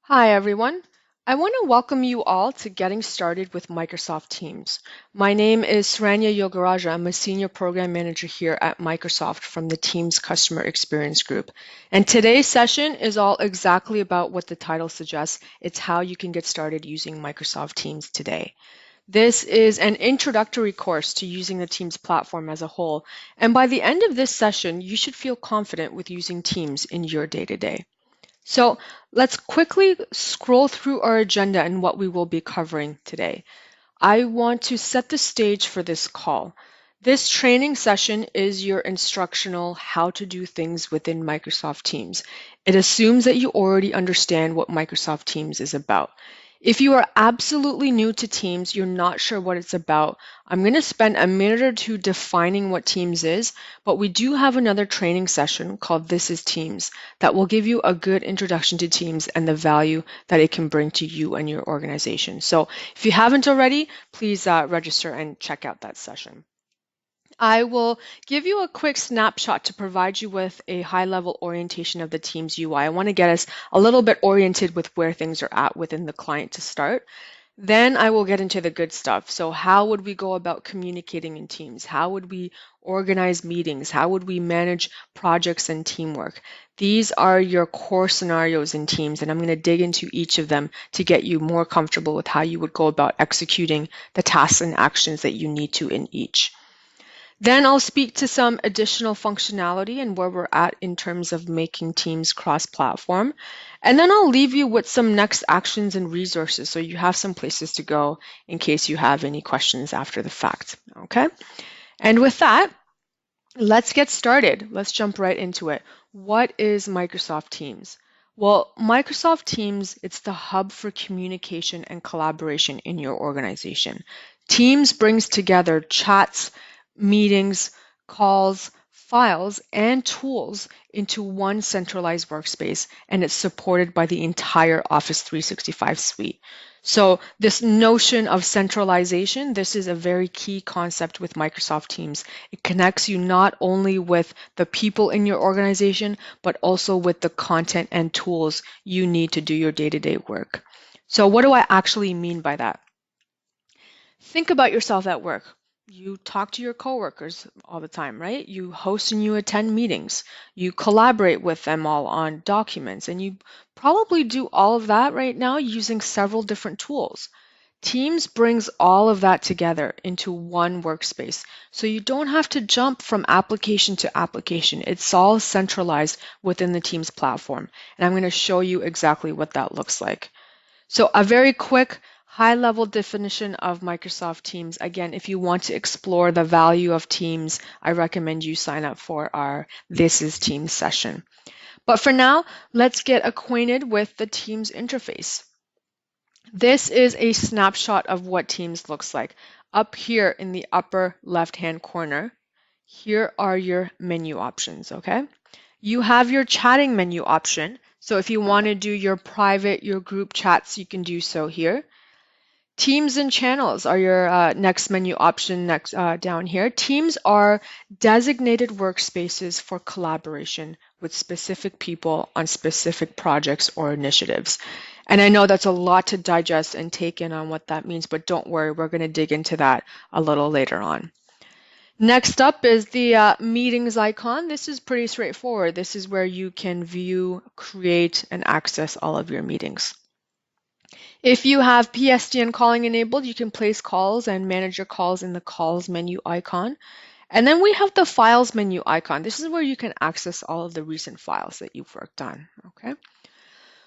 Hi, everyone. I want to welcome you all to Getting Started with Microsoft Teams. My name is Saranya Yogarajah. I'm a Senior Program Manager here at Microsoft from the Teams Customer Experience Group. And today's session is all exactly about what the title suggests. It's how you can get started using Microsoft Teams today. This is an introductory course to using the Teams platform as a whole. And by the end of this session, you should feel confident with using Teams in your day-to-day. So let's quickly scroll through our agenda and what we will be covering today. I want to set the stage for this call. This training session is your instructional how to do things within Microsoft Teams. It assumes that you already understand what Microsoft Teams is about. If you are absolutely new to Teams, you're not sure what it's about, I'm going to spend a minute or two defining what Teams is, but we do have another training session called This is Teams that will give you a good introduction to Teams and the value that it can bring to you and your organization. So if you haven't already, please register and check out that session. I will give you a quick snapshot to provide you with a high-level orientation of the Teams UI. I want to get us a little bit oriented with where things are at within the client to start. Then I will get into the good stuff. So how would we go about communicating in Teams? How would we organize meetings? How would we manage projects and teamwork? These are your core scenarios in Teams, and I'm going to dig into each of them to get you more comfortable with how you would go about executing the tasks and actions that you need to in each. Then I'll speak to some additional functionality and where we're at in terms of making Teams cross-platform. And then I'll leave you with some next actions and resources so you have some places to go in case you have any questions after the fact. Okay? And with that, let's get started. Let's jump right into it. What is Microsoft Teams? Well, Microsoft Teams, it's the hub for communication and collaboration in your organization. Teams brings together chats, meetings, calls, files, and tools into one centralized workspace, and it's supported by the entire Office 365 suite. So this notion of centralization, this is a very key concept with Microsoft Teams. It connects you not only with the people in your organization, but also with the content and tools you need to do your day-to-day work. So what do I actually mean by that? Think about yourself at work. You talk to your coworkers all the time, right? You host and you attend meetings. You collaborate with them all on documents, and you probably do all of that right now using several different tools. Teams brings all of that together into one workspace, so you don't have to jump from application to application. It's all centralized within the Teams platform, and I'm going to show you exactly what that looks like. So a very quick high-level definition of Microsoft Teams. Again, if you want to explore the value of Teams, I recommend you sign up for our This is Teams session. But for now, let's get acquainted with the Teams interface. This is a snapshot of what Teams looks like. Up here in the upper left-hand corner, here are your menu options, okay? You have your chatting menu option. So if you want to do your private, your group chats, you can do so here. Teams and channels are your next menu option next down here. Teams are designated workspaces for collaboration with specific people on specific projects or initiatives. And I know that's a lot to digest and take in on what that means, but don't worry, we're going to dig into that a little later on. Next up is the meetings icon. This is pretty straightforward. This is where you can view, create, and access all of your meetings. If you have PSTN calling enabled, you can place calls and manage your calls in the calls menu icon. And then we have the files menu icon. This is where you can access all of the recent files that you've worked on, okay?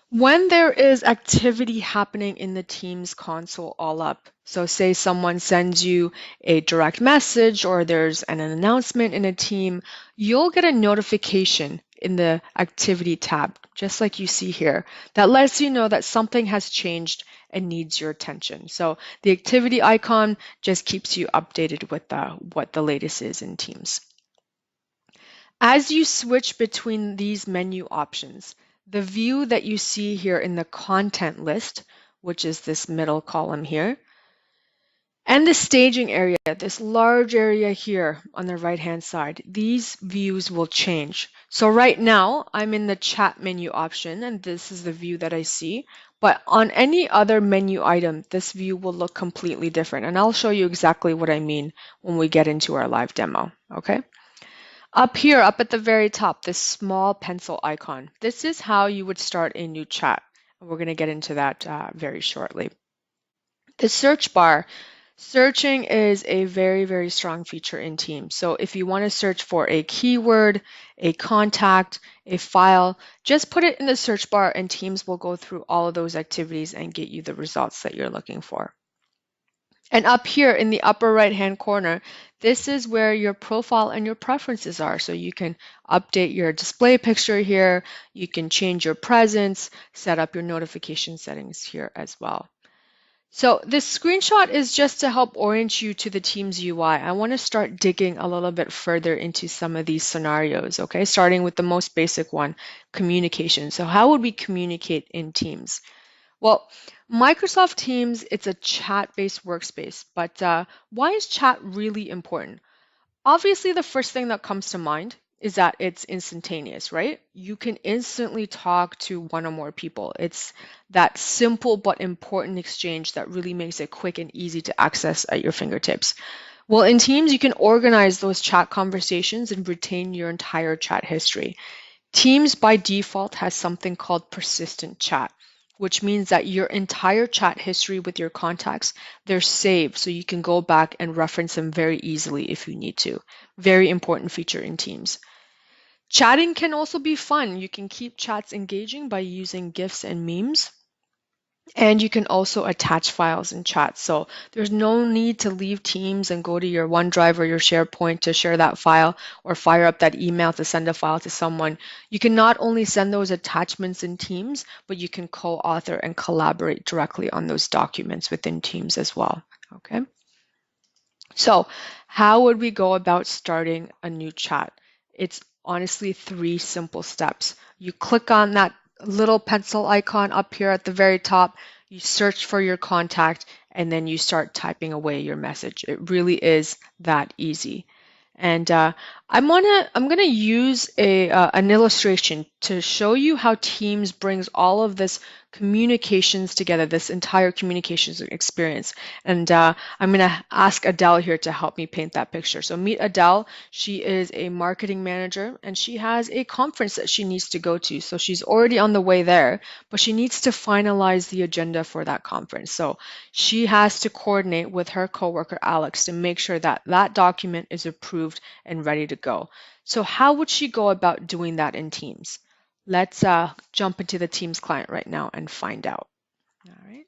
When there is activity happening in the Teams console all up, so say someone sends you a direct message or there's an announcement in a team, you'll get a notification in the activity tab, just like you see here, that lets you know that something has changed and needs your attention. So the activity icon just keeps you updated with what the latest is in Teams. As you switch between these menu options, the view that you see here in the content list, which is this middle column here, and the staging area, this large area here on the right-hand side, these views will change. So right now, I'm in the chat menu option, and this is the view that I see. But on any other menu item, this view will look completely different. And I'll show you exactly what I mean when we get into our live demo, okay? Up here, up at the very top, this small pencil icon. This is how you would start a new chat. And we're going to get into that very shortly. The search bar. Searching is a very, very strong feature in Teams. So if you want to search for a keyword, a contact, a file, just put it in the search bar and Teams will go through all of those activities and get you the results that you're looking for. And up here in the upper right-hand corner, this is where your profile and your preferences are. So you can update your display picture here, you can change your presence, set up your notification settings here as well. So this screenshot is just to help orient you to the Teams UI. I want to start digging a little bit further into some of these scenarios, okay? Starting with the most basic one, communication. So how would we communicate in Teams? Well, Microsoft Teams, it's a chat-based workspace, but why is chat really important? Obviously, the first thing that comes to mind is that it's instantaneous, right? You can instantly talk to one or more people. It's that simple but important exchange that really makes it quick and easy to access at your fingertips. Well, in Teams, you can organize those chat conversations and retain your entire chat history. Teams by default has something called persistent chat, which means that your entire chat history with your contacts, they're saved so you can go back and reference them very easily if you need to. Very important feature in Teams. Chatting can also be fun. You can keep chats engaging by using GIFs and memes. And you can also attach files in chat. So there's no need to leave Teams and go to your OneDrive or your SharePoint to share that file or fire up that email to send a file to someone. You can not only send those attachments in Teams, but you can co-author and collaborate directly on those documents within Teams as well. Okay. So how would we go about starting a new chat? It's honestly 3 simple steps. You click on that little pencil icon up here at the very top, you search for your contact, and then you start typing away your message. It really is that easy. And I'm gonna use an illustration to show you how Teams brings all of this communications together, this entire communications experience. And I'm gonna ask Adele here to help me paint that picture. So meet Adele. She is a marketing manager and she has a conference that she needs to go to. So she's already on the way there, but she needs to finalize the agenda for that conference. So she has to coordinate with her coworker Alex to make sure that that document is approved and ready to go. So how would she go about doing that in Teams? Let's jump into the Teams client right now and find out. All right.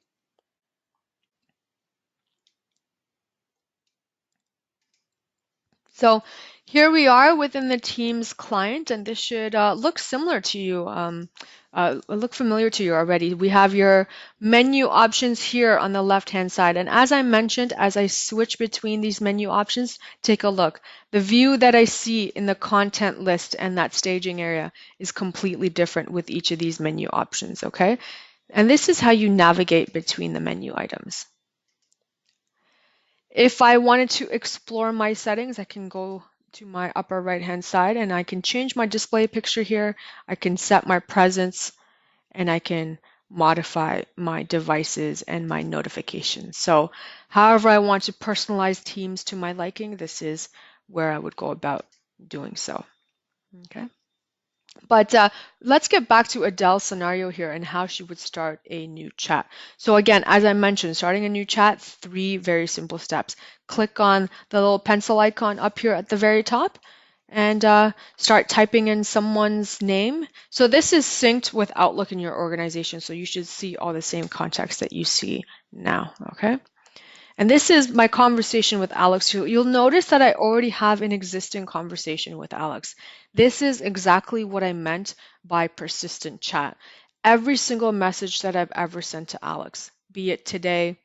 So here we are within the Teams client, and this should look similar to you, look familiar to you already. We have your menu options here on the left-hand side. And as I mentioned, as I switch between these menu options, take a look. The view that I see in the content list and that staging area is completely different with each of these menu options, okay? And this is how you navigate between the menu items. If I wanted to explore my settings, I can go to my upper right-hand side and I can change my display picture here. I can set my presence and I can modify my devices and my notifications. So however I want to personalize Teams to my liking, this is where I would go about doing so. Okay. But let's get back to Adele's scenario here and how she would start a new chat. So again, as I mentioned, starting a new chat, 3 very simple steps. Click on the little pencil icon up here at the very top and start typing in someone's name. So this is synced with Outlook in your organization, so you should see all the same context that you see now, okay? And this is my conversation with Alex. You'll notice that I already have an existing conversation with Alex. This is exactly what I meant by persistent chat. Every single message that I've ever sent to Alex, be it today,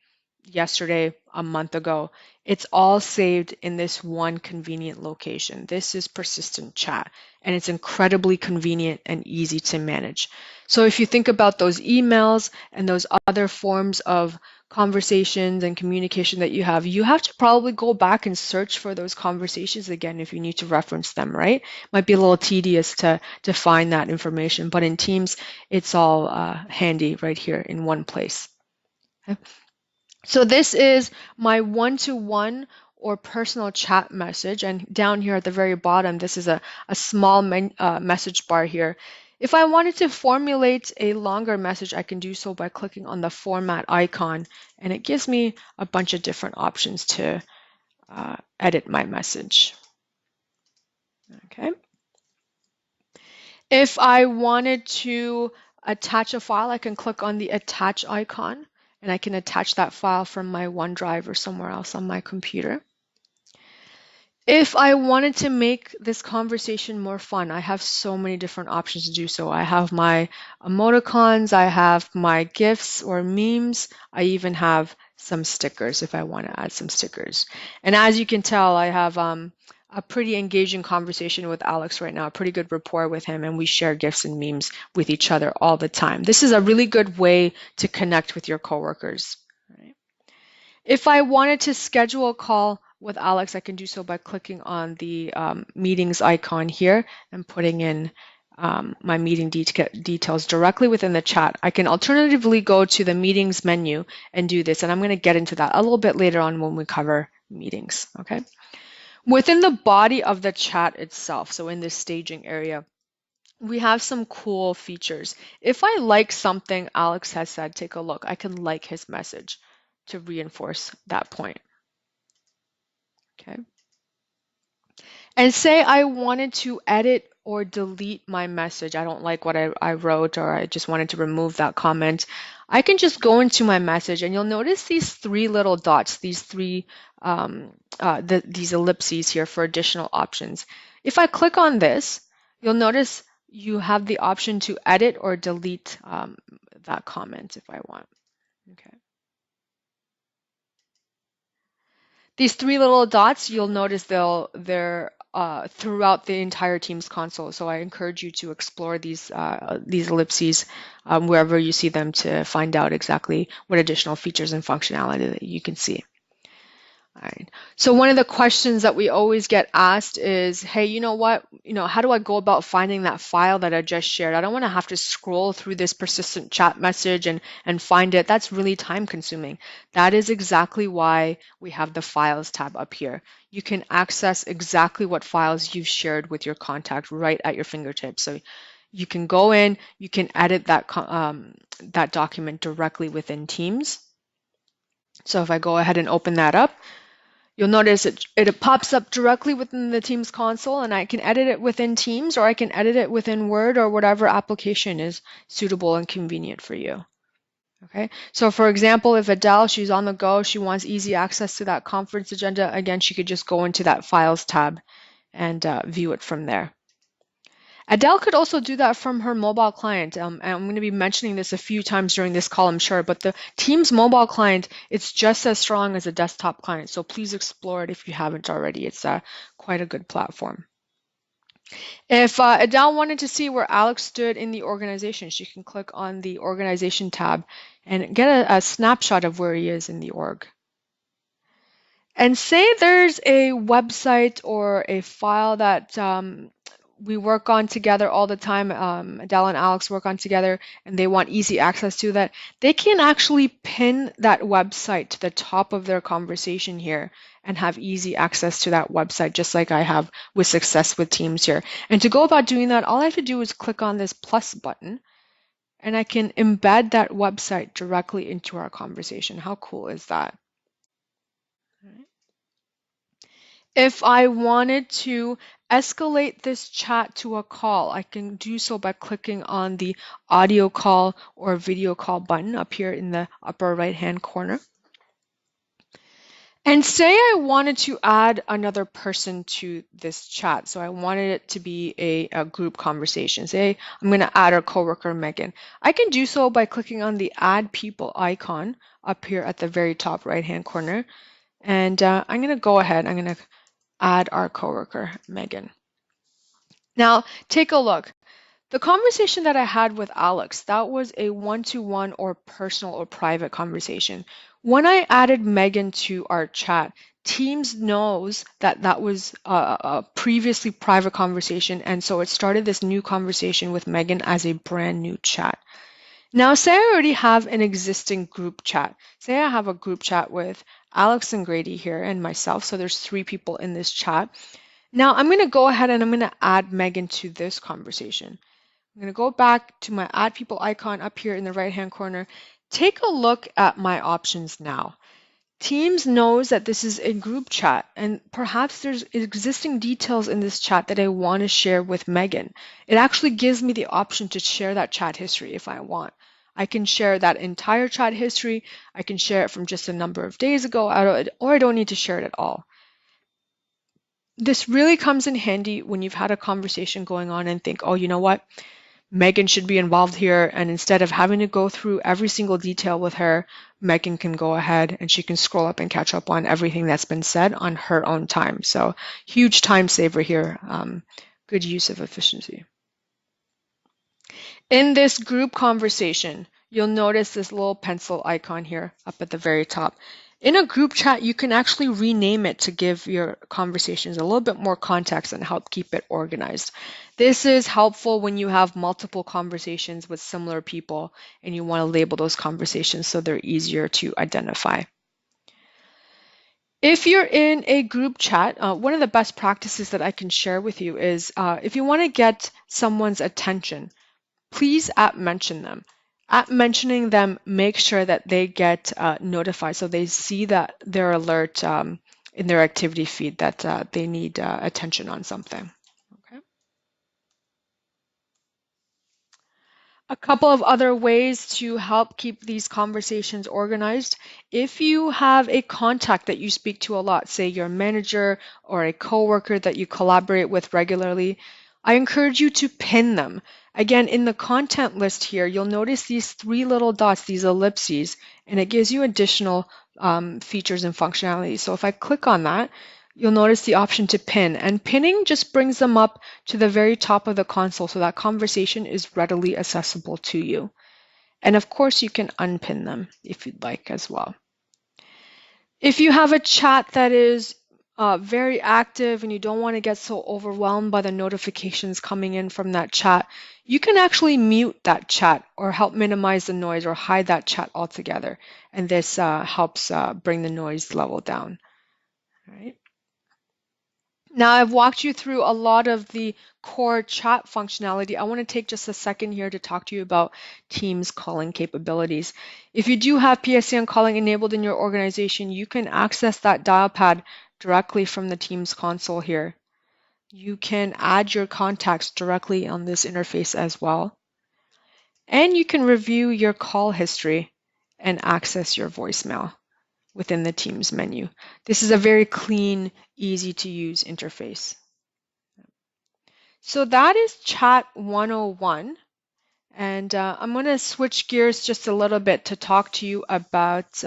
yesterday, a month ago. It's all saved in this one convenient location. This is persistent chat, and it's incredibly convenient and easy to manage. So if you think about those emails and those other forms of conversations and communication that you have to probably go back and search for those conversations again if you need to reference them, right? Might be a little tedious to find that information, but in Teams, it's all handy right here in one place. Okay. So this is my one-to-one or personal chat message. And down here at the very bottom, this is a small message bar here. If I wanted to formulate a longer message, I can do so by clicking on the format icon, and it gives me a bunch of different options to edit my message. Okay. If I wanted to attach a file, I can click on the attach icon, and I can attach that file from my OneDrive or somewhere else on my computer. If I wanted to make this conversation more fun, I have so many different options to do so. I have my emoticons, I have my GIFs or memes, I even have some stickers if I want to add some stickers. And as you can tell, I have a pretty engaging conversation with Alex right now, a pretty good rapport with him, and we share GIFs and memes with each other all the time. This is a really good way to connect with your coworkers. Right? If I wanted to schedule a call with Alex, I can do so by clicking on the meetings icon here and putting in my meeting details directly within the chat. I can alternatively go to the meetings menu and do this, and I'm going to get into that a little bit later on when we cover meetings, okay? Within the body of the chat itself, so in this staging area, we have some cool features. If I like something Alex has said, take a look. I can like his message to reinforce that point. Okay. And say I wanted to edit or delete my message. I don't like what I wrote, or I just wanted to remove that comment. I can just go into my message, and you'll notice these three little dots, these these ellipses here for additional options. If I click on this, you'll notice you have the option to edit or delete that comment if I want. Okay. These three little dots, you'll notice they're throughout the entire Teams console. So I encourage you to explore these ellipses wherever you see them to find out exactly what additional features and functionality that you can see. All right. So one of the questions that we always get asked is, hey, you know what? How do I go about finding that file that I just shared? I don't want to have to scroll through this persistent chat message and find it. That's really time consuming. That is exactly why we have the Files tab up here. You can access exactly what files you've shared with your contact right at your fingertips. So you can go in, you can edit that document directly within Teams. So if I go ahead and open that up, you'll notice it pops up directly within the Teams console, and I can edit it within Teams, or I can edit it within Word or whatever application is suitable and convenient for you. Okay, so for example, if Adele, she's on the go, she wants easy access to that conference agenda, again, she could just go into that Files tab and view it from there. Adele could also do that from her mobile client. And I'm going to be mentioning this a few times during this call, I'm sure, but the Teams mobile client, it's just as strong as a desktop client. So please explore it if you haven't already. It's quite a good platform. If Adele wanted to see where Alex stood in the organization, she can click on the organization tab and get a snapshot of where he is in the org. And say there's a website or a file that we work on together all the time, Adele and Alex work on together, and they want easy access to that, they can actually pin that website to the top of their conversation here and have easy access to that website, just like I have with Success with Teams here. And to go about doing that, all I have to do is click on this plus button, and I can embed that website directly into our conversation. How cool is that? If I wanted to escalate this chat to a call, I can do so by clicking on the audio call or video call button up here in the upper right-hand corner. And say I wanted to add another person to this chat. So I wanted it to be a group conversation. Say I'm going to add our coworker, Megan. I can do so by clicking on the Add People icon up here at the very top right-hand corner. And I'm going to go ahead. I'm going to add our coworker, Megan. Now, take a look. The conversation that I had with Alex, that was a one-to-one or personal or private conversation. When I added Megan to our chat, Teams knows that that was a previously private conversation, and so it started this new conversation with Megan as a brand new chat. Now, say I already have an existing group chat. Say I have a group chat with Alex and Grady here and myself, so there's 3 people in this chat. Now, I'm going to go ahead and I'm going to add Megan to this conversation. I'm going to go back to my Add People icon up here in the right-hand corner. Take a look at my options now. Teams knows that this is a group chat, and perhaps there's existing details in this chat that I want to share with Megan. It actually gives me the option to share that chat history if I want. I can share that entire chat history. I can share it from just a number of days ago, or I don't need to share it at all. This really comes in handy when you've had a conversation going on and think, oh, you know what? Megan should be involved here, and instead of having to go through every single detail with her, Megan can go ahead and she can scroll up and catch up on everything that's been said on her own time. So huge time saver here. Good use of efficiency. In this group conversation, you'll notice this little pencil icon here up at the very top. In a group chat, you can actually rename it to give your conversations a little bit more context and help keep it organized. This is helpful when you have multiple conversations with similar people and you want to label those conversations so they're easier to identify. If you're in a group chat, one of the best practices that I can share with you is if you want to get someone's attention, please @mention them. @mentioning them, make sure that they get notified so they see that their alert in their activity feed that they need attention on something. Okay. A couple of other ways to help keep these conversations organized. If you have a contact that you speak to a lot, say your manager or a coworker that you collaborate with regularly, I encourage you to pin them. Again, in the content list here, you'll notice these 3 little dots, these ellipses, and it gives you additional features and functionality. So if I click on that, you'll notice the option to pin, and pinning just brings them up to the very top of the console so that conversation is readily accessible to you. And of course, you can unpin them if you'd like as well. If you have a chat that is very active and you don't want to get so overwhelmed by the notifications coming in from that chat, you can actually mute that chat or help minimize the noise or hide that chat altogether. And this helps bring the noise level down. All right. Now I've walked you through a lot of the core chat functionality. I want to take just a second here to talk to you about Teams calling capabilities. If you do have PSTN calling enabled in your organization, you can access that dial pad directly from the Teams console here. You can add your contacts directly on this interface as well. And you can review your call history and access your voicemail within the Teams menu. This is a very clean, easy to use interface. So that is Chat 101. And I'm going to switch gears just a little bit to talk to you about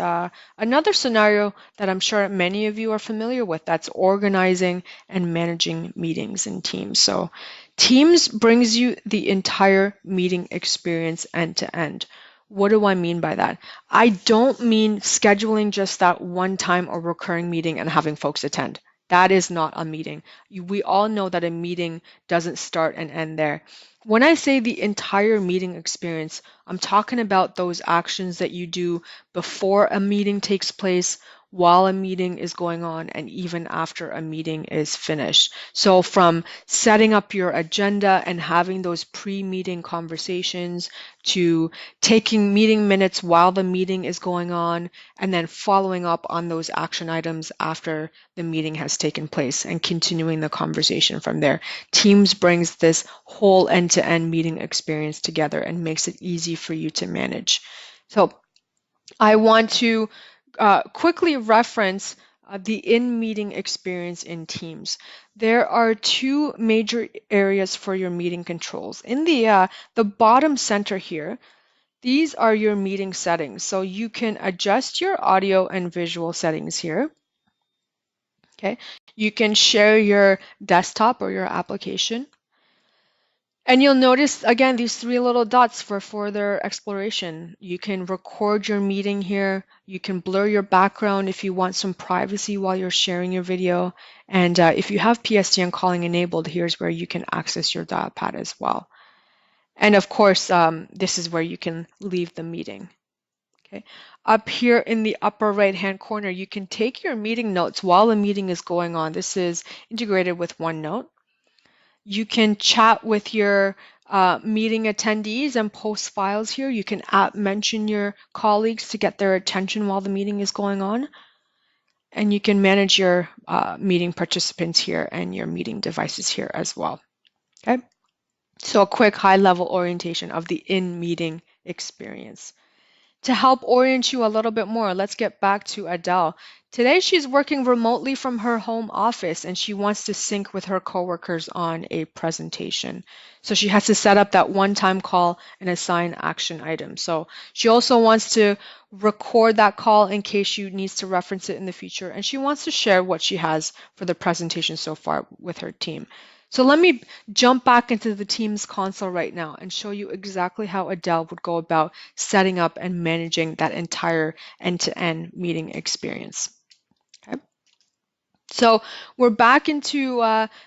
another scenario that I'm sure many of you are familiar with. That's organizing and managing meetings in Teams. So Teams brings you the entire meeting experience end to end. What do I mean by that? I don't mean scheduling just that one time or recurring meeting and having folks attend. That is not a meeting. We all know that a meeting doesn't start and end there. When I say the entire meeting experience, I'm talking about those actions that you do before a meeting takes place, while a meeting is going on, and even after a meeting is finished. So from setting up your agenda and having those pre-meeting conversations to taking meeting minutes while the meeting is going on, and then following up on those action items after the meeting has taken place and continuing the conversation from there. Teams brings this whole end-to-end meeting experience together and makes it easy for you to manage. So I want to quickly reference the in-meeting experience in Teams. There are two major areas for your meeting controls. In the bottom center here, these are your meeting settings. So you can adjust your audio and visual settings here. Okay, you can share your desktop or your application. And you'll notice, again, these three little dots for further exploration. You can record your meeting here. You can blur your background if you want some privacy while you're sharing your video. And if you have PSTN calling enabled, here's where you can access your dial pad as well. And of course, this is where you can leave the meeting. Okay. Up here in the upper right-hand corner, you can take your meeting notes while the meeting is going on. This is integrated with OneNote. You can chat with your meeting attendees and post files here. You can mention your colleagues to get their attention while the meeting is going on. And you can manage your meeting participants here and your meeting devices here as well. Okay. So a quick high-level orientation of the in-meeting experience. To help orient you a little bit more, let's get back to Adele. Today, she's working remotely from her home office and she wants to sync with her coworkers on a presentation. So she has to set up that one-time call and assign action items. So she also wants to record that call in case she needs to reference it in the future. And she wants to share what she has for the presentation so far with her team. So let me jump back into the Teams console right now and show you exactly how Adele would go about setting up and managing that entire end-to-end meeting experience. Okay. So we're back into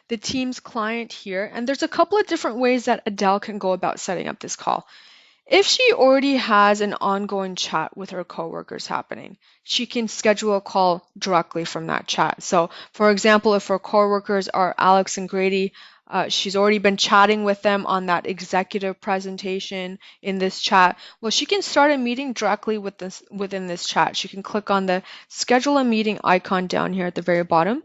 the Teams client here, and there's a couple of different ways that Adele can go about setting up this call. If she already has an ongoing chat with her coworkers happening, she can schedule a call directly from that chat. So, for example, if her coworkers are Alex and Grady, she's already been chatting with them on that executive presentation in this chat. Well, she can start a meeting directly within this chat. She can click on the schedule a meeting icon down here at the very bottom.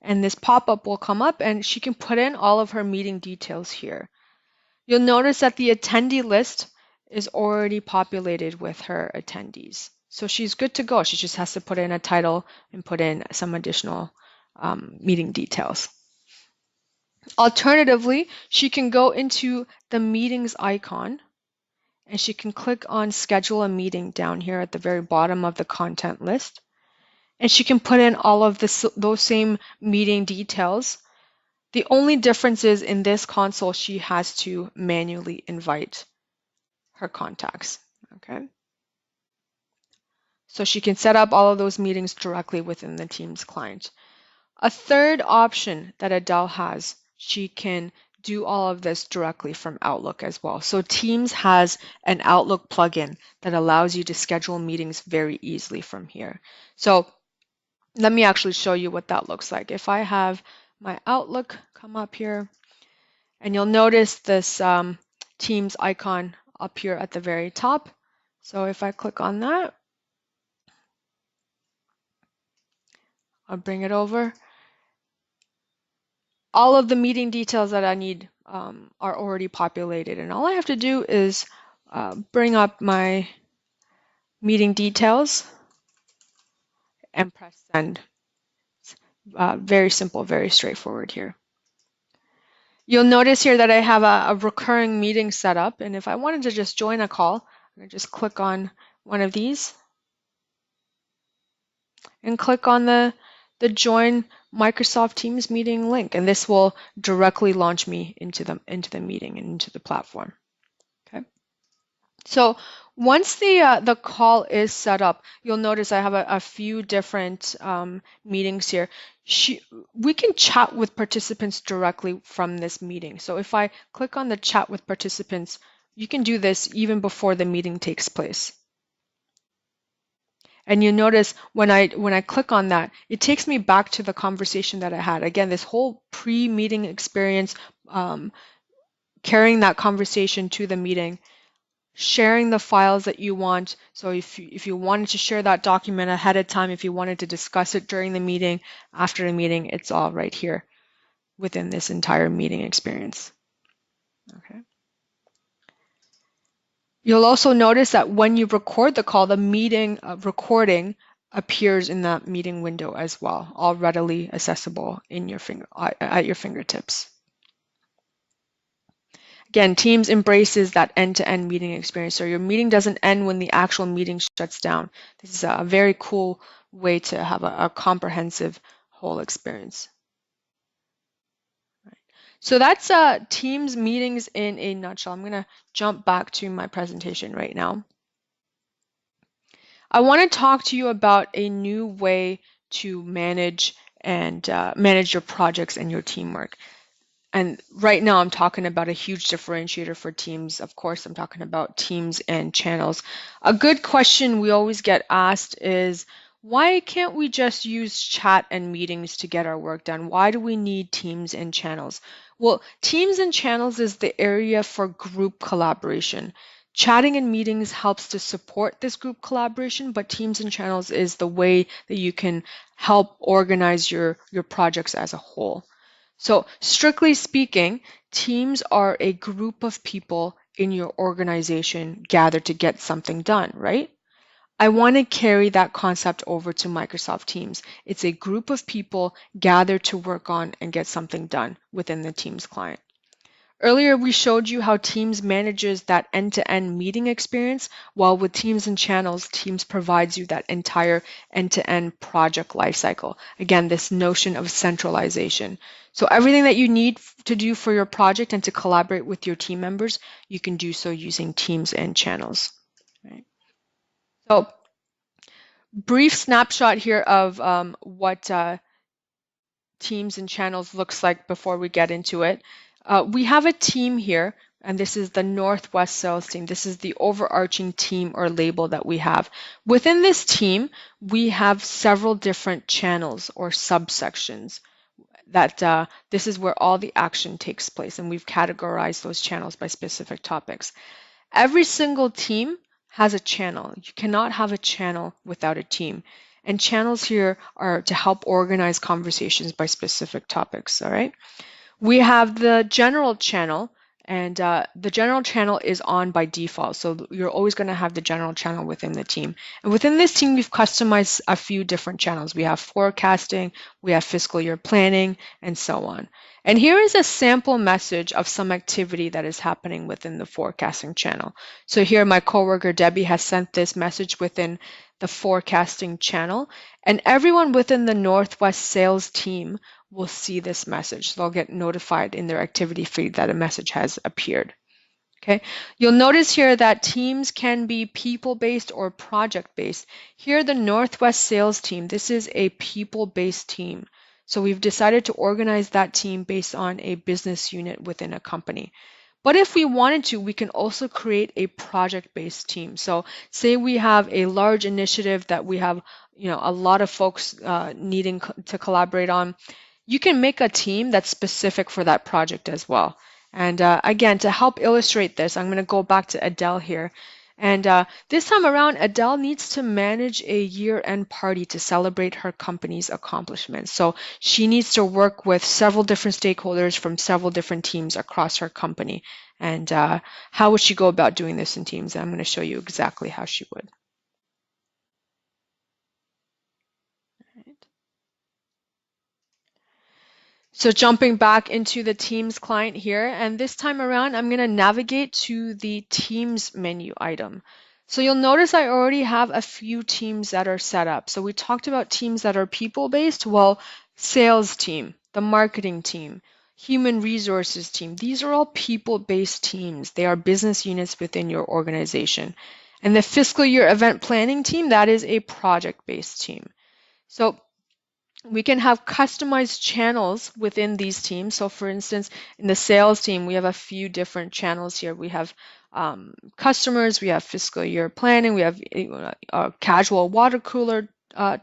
And this pop-up will come up and she can put in all of her meeting details here. You'll notice that the attendee list is already populated with her attendees. So she's good to go. She just has to put in a title and put in some additional meeting details. Alternatively, she can go into the meetings icon and she can click on schedule a meeting down here at the very bottom of the content list. And she can put in all of those same meeting details. The only difference is in this console, she has to manually invite her contacts, okay? So she can set up all of those meetings directly within the Teams client. A third option that Adele has, she can do all of this directly from Outlook as well. So Teams has an Outlook plugin that allows you to schedule meetings very easily from here. So let me actually show you what that looks like. If I have my Outlook come up here, and you'll notice this Teams icon up here at the very top. So if I click on that, I'll bring it over. All of the meeting details that I need are already populated, and all I have to do is bring up my meeting details and press send. Very simple, very straightforward here. You'll notice here that I have a recurring meeting set up, and if I wanted to just join a call, I'm going to just click on one of these and click on the join Microsoft Teams meeting link, and this will directly launch me into the meeting and into the platform. Okay. So once the call is set up, you'll notice I have a few different meetings here. We can chat with participants directly from this meeting. So if I click on the chat with participants, you can do this even before the meeting takes place. And you notice when I click on that, it takes me back to the conversation that I had. Again, this whole pre-meeting experience, carrying that conversation to the meeting, sharing the files that you want. So if you wanted to share that document ahead of time, if you wanted to discuss it during the meeting, after the meeting, it's all right here within this entire meeting experience. Okay. You'll also notice that when you record the call, the meeting recording appears in that meeting window as well, all readily accessible in your at your fingertips. Again, Teams embraces that end-to-end meeting experience. So your meeting doesn't end when the actual meeting shuts down. This is a very cool way to have a comprehensive whole experience. So that's Teams meetings in a nutshell. I'm going to jump back to my presentation right now. I want to talk to you about a new way to manage and manage your projects and your teamwork. And right now I'm talking about a huge differentiator for Teams. Of course, I'm talking about Teams and channels. A good question we always get asked is, why can't we just use chat and meetings to get our work done? Why do we need Teams and channels? Well, Teams and channels is the area for group collaboration. Chatting and meetings helps to support this group collaboration, but Teams and channels is the way that you can help organize your projects as a whole. So strictly speaking, teams are a group of people in your organization gathered to get something done, right? I want to carry that concept over to Microsoft Teams. It's a group of people gathered to work on and get something done within the Teams client. Earlier, we showed you how Teams manages that end-to-end meeting experience, while with Teams and channels, Teams provides you that entire end-to-end project lifecycle. Again, this notion of centralization. So everything that you need to do for your project and to collaborate with your team members, you can do so using Teams and channels. Right? So brief snapshot here of what Teams and channels looks like before we get into it. We have a team here, and this is the Northwest sales team. This is the overarching team or label that we have. Within this team, we have several different channels or subsections that this is where all the action takes place, and we've categorized those channels by specific topics. Every single team has a channel. You cannot have a channel without a team. And channels here are to help organize conversations by specific topics, all right? We have the general channel, and the general channel is on by default. So you're always going to have the general channel within the team. And within this team, we've customized a few different channels. We have forecasting, we have fiscal year planning, and so on. And here is a sample message of some activity that is happening within the forecasting channel. So here my coworker Debbie has sent this message within the forecasting channel, and everyone within the Northwest sales team will see this message. They'll get notified in their activity feed that a message has appeared. Okay, you'll notice here that teams can be people-based or project-based. Here, the Northwest sales team, this is a people-based team. So we've decided to organize that team based on a business unit within a company. But if we wanted to, we can also create a project-based team. So say we have a large initiative that we have, a lot of folks needing to collaborate on. You can make a team that's specific for that project as well. And again, to help illustrate this, I'm going to go back to Adele here. And this time around, Adele needs to manage a year-end party to celebrate her company's accomplishments. So she needs to work with several different stakeholders from several different teams across her company. And how would she go about doing this in Teams? And I'm going to show you exactly how she would. So jumping back into the Teams client here, and this time around, I'm going to navigate to the Teams menu item. So you'll notice I already have a few teams that are set up. So we talked about teams that are people-based. Well, sales team, the marketing team, human resources team, these are all people-based teams. They are business units within your organization. And the fiscal year event planning team, that is a project-based team. So we can have customized channels within these teams. So for instance, in the sales team, we have a few different channels here. We have customers, we have fiscal year planning, we have a casual water cooler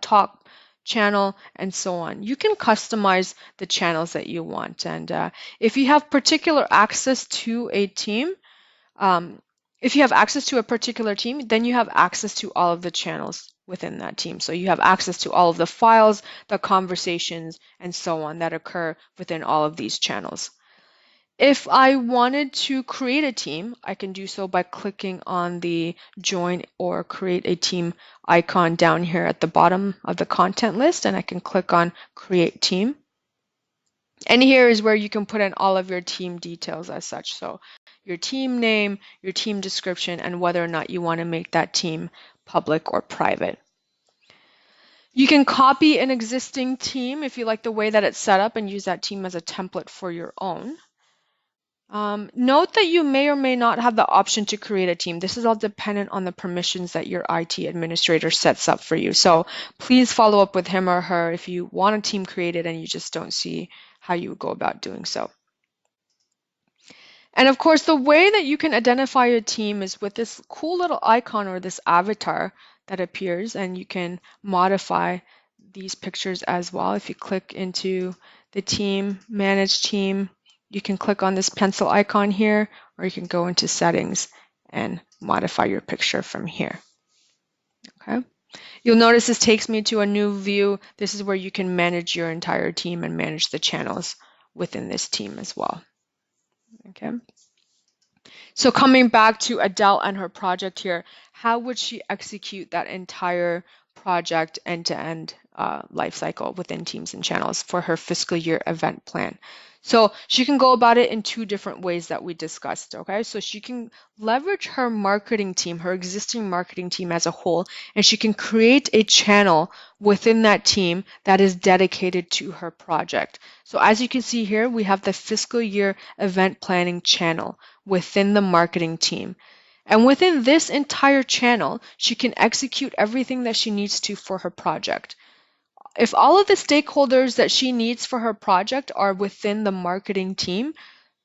talk channel, and so on. You can customize the channels that you want. And if you have particular access to a team, if you have access to a particular team, then you have access to all of the channels within that team. So you have access to all of the files, the conversations, and so on that occur within all of these channels. If I wanted to create a team, I can do so by clicking on the join or create a team icon down here at the bottom of the content list, and I can click on create team. And here is where you can put in all of your team details as such. So your team name, your team description, and whether or not you want to make that team public or private. You can copy an existing team if you like the way that it's set up and use that team as a template for your own. Note that you may or may not have the option to create a team. This is all dependent on the permissions that your IT administrator sets up for you. So please follow up with him or her if you want a team created and you just don't see how you would go about doing so. And of course, the way that you can identify a team is with this cool little icon or this avatar that appears, and you can modify these pictures as well. If you click into the team, manage team, you can click on this pencil icon here, or you can go into settings and modify your picture from here. Okay. You'll notice this takes me to a new view. This is where you can manage your entire team and manage the channels within this team as well. Okay. So coming back to Adele and her project here, how would she execute that entire project end-to-end life cycle within teams and channels for her fiscal year event plan? So she can go about it in two different ways that we discussed, okay? So she can leverage her marketing team, her existing marketing team as a whole, and she can create a channel within that team that is dedicated to her project. So as you can see here, we have the fiscal year event planning channel within the marketing team. And within this entire channel, she can execute everything that she needs to for her project. If all of the stakeholders that she needs for her project are within the marketing team,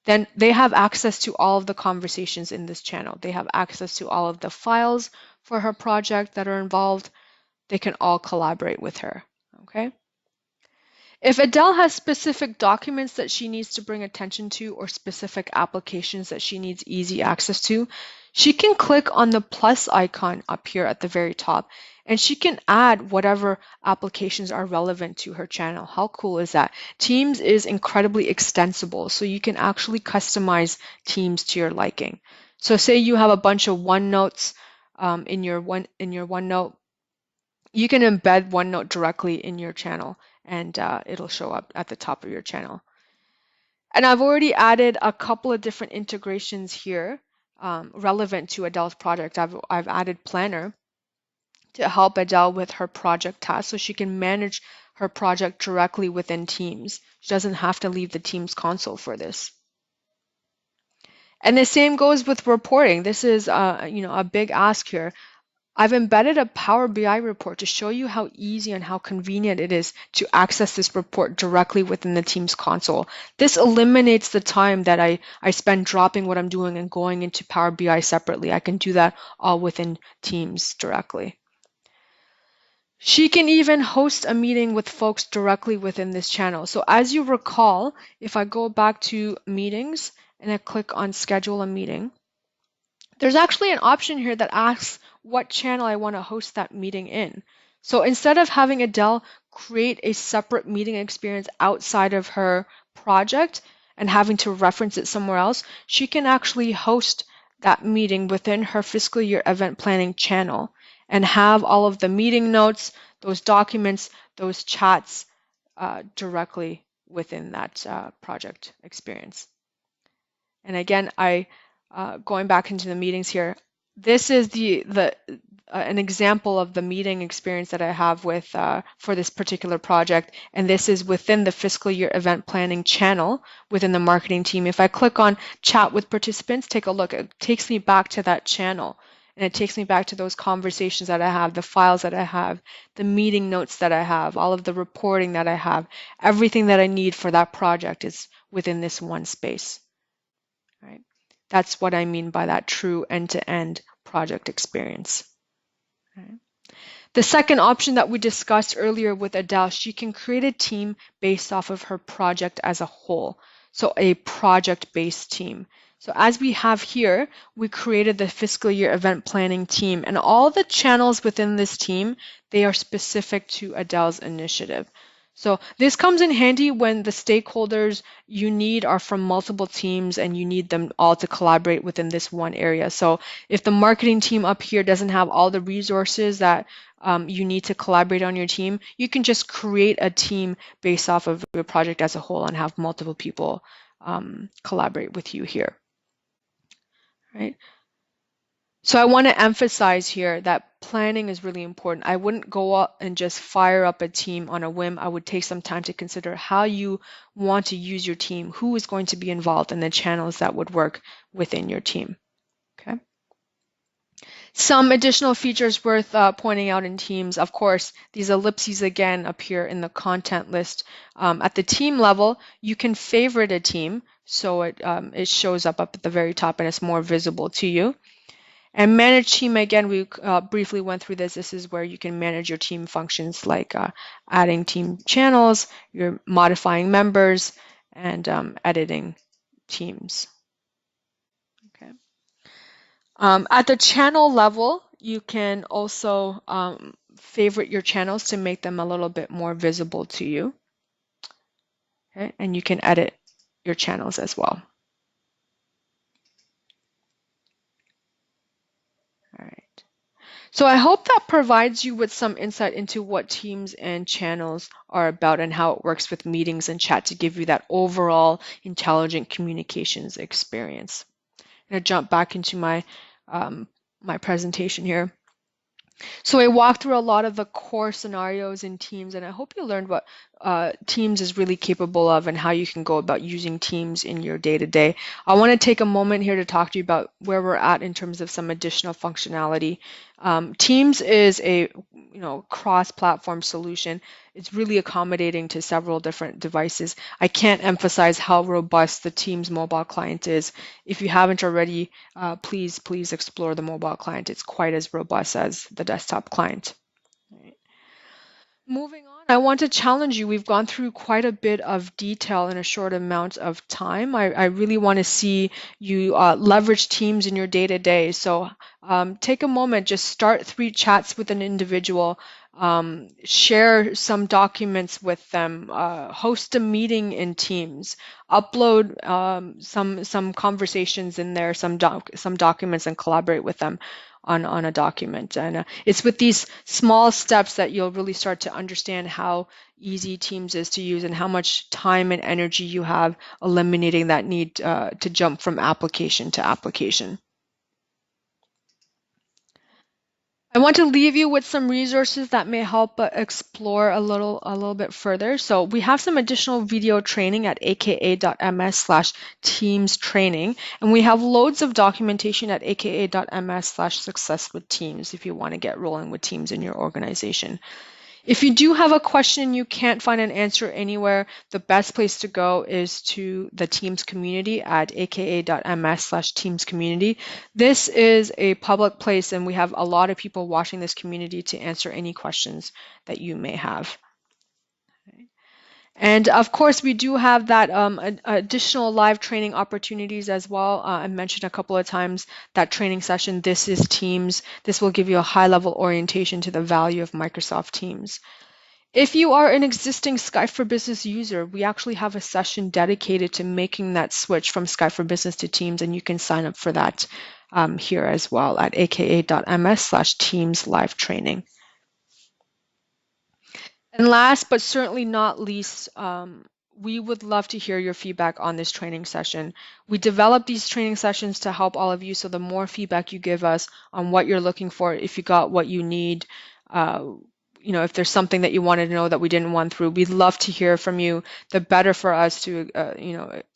then they have access to all of the conversations in this channel. They have access to all of the files for her project that are involved. They can all collaborate with her, okay? If Adele has specific documents that she needs to bring attention to or specific applications that she needs easy access to, she can click on the plus icon up here at the very top, and she can add whatever applications are relevant to her channel. How cool is that? Teams is incredibly extensible, so you can actually customize Teams to your liking. So say you have a bunch of OneNotes in your OneNote, you can embed OneNote directly in your channel, and it'll show up at the top of your channel. And I've already added a couple of different integrations here relevant to Adele's project. I've added Planner to help Adele with her project tasks so she can manage her project directly within Teams. She doesn't have to leave the Teams console for this. And the same goes with reporting. This is a big ask here. I've embedded a Power BI report to show you how easy and how convenient it is to access this report directly within the Teams console. This eliminates the time that I spend dropping what I'm doing and going into Power BI separately. I can do that all within Teams directly. She can even host a meeting with folks directly within this channel. So as you recall, if I go back to meetings and I click on schedule a meeting, there's actually an option here that asks what channel I want to host that meeting in. So instead of having Adele create a separate meeting experience outside of her project and having to reference it somewhere else, she can actually host that meeting within her fiscal year event planning channel and have all of the meeting notes, those documents, those chats directly within that project experience. And again, going back into the meetings here, this is an example of the meeting experience that I have with for this particular project, and this is within the fiscal year event planning channel within the marketing team. If I click on chat with participants, take a look. It takes me back to that channel, and it takes me back to those conversations that I have, the files that I have, the meeting notes that I have, all of the reporting that I have. Everything that I need for that project is within this one space. Right? That's what I mean by that true end-to-end project experience. Okay. The second option that we discussed earlier with Adele, she can create a team based off of her project as a whole. So a project-based team. So as we have here, we created the fiscal year event planning team, and all the channels within this team, they are specific to Adele's initiative. So this comes in handy when the stakeholders you need are from multiple teams and you need them all to collaborate within this one area. So if the marketing team up here doesn't have all the resources that you need to collaborate on your team, you can just create a team based off of your project as a whole and have multiple people collaborate with you here, right? So I want to emphasize here that planning is really important. I wouldn't go out and just fire up a team on a whim. I would take some time to consider how you want to use your team, who is going to be involved, and the channels that would work within your team. Okay. Some additional features worth pointing out in Teams. Of course, these ellipses again appear in the content list. At the team level, you can favorite a team, so it shows up at the very top and it's more visible to you. And manage team, again, we briefly went through this. This is where you can manage your team functions like adding team channels, you're modifying members, and editing teams. Okay. At the channel level, you can also favorite your channels to make them a little bit more visible to you. Okay. And you can edit your channels as well. All right. So I hope that provides you with some insight into what Teams and channels are about and how it works with meetings and chat to give you that overall intelligent communications experience. I'm going to jump back into my presentation here. So I walked through a lot of the core scenarios in Teams, and I hope you learned what Teams is really capable of and how you can go about using Teams in your day-to-day. I want to take a moment here to talk to you about where we're at in terms of some additional functionality. Teams is a cross-platform solution. It's really accommodating to several different devices. I can't emphasize how robust the Teams mobile client is. If you haven't already, please explore the mobile client. It's quite as robust as the desktop client. Right. Moving on, I want to challenge you. We've gone through quite a bit of detail in a short amount of time. I really want to see you leverage Teams in your day-to-day. So take a moment, just start 3 chats with an individual, share some documents with them, host a meeting in Teams, upload some conversations in there, some documents, and collaborate with them on a document. And it's with these small steps that you'll really start to understand how easy Teams is to use and how much time and energy you have eliminating that need to jump from application to application. I want to leave you with some resources that may help explore a little bit further. So we have some additional video training at aka.ms/Teams training, and we have loads of documentation at aka.ms/success with Teams if you want to get rolling with Teams in your organization. If you do have a question and you can't find an answer anywhere, the best place to go is to the Teams community at aka.ms/Teams community. This is a public place and we have a lot of people watching this community to answer any questions that you may have. And of course, we do have that additional live training opportunities as well. I mentioned a couple of times that training session, This is Teams. This will give you a high-level orientation to the value of Microsoft Teams. If you are an existing Skype for Business user, we actually have a session dedicated to making that switch from Skype for Business to Teams, and you can sign up for that here as well at aka.ms/Teams live training. And last but certainly not least, we would love to hear your feedback on this training session. We develop these training sessions to help all of you, so the more feedback you give us on what you're looking for, if you got what you need, if there's something that you wanted to know that we didn't run through, we'd love to hear from you. The better for us to,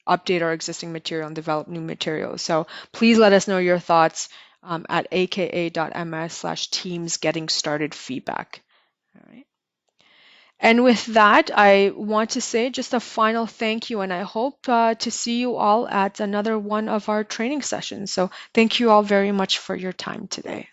update our existing material and develop new materials. So please let us know your thoughts at aka.ms/Teams getting started feedback. All right. And with that, I want to say just a final thank you, and I hope to see you all at another one of our training sessions. So thank you all very much for your time today.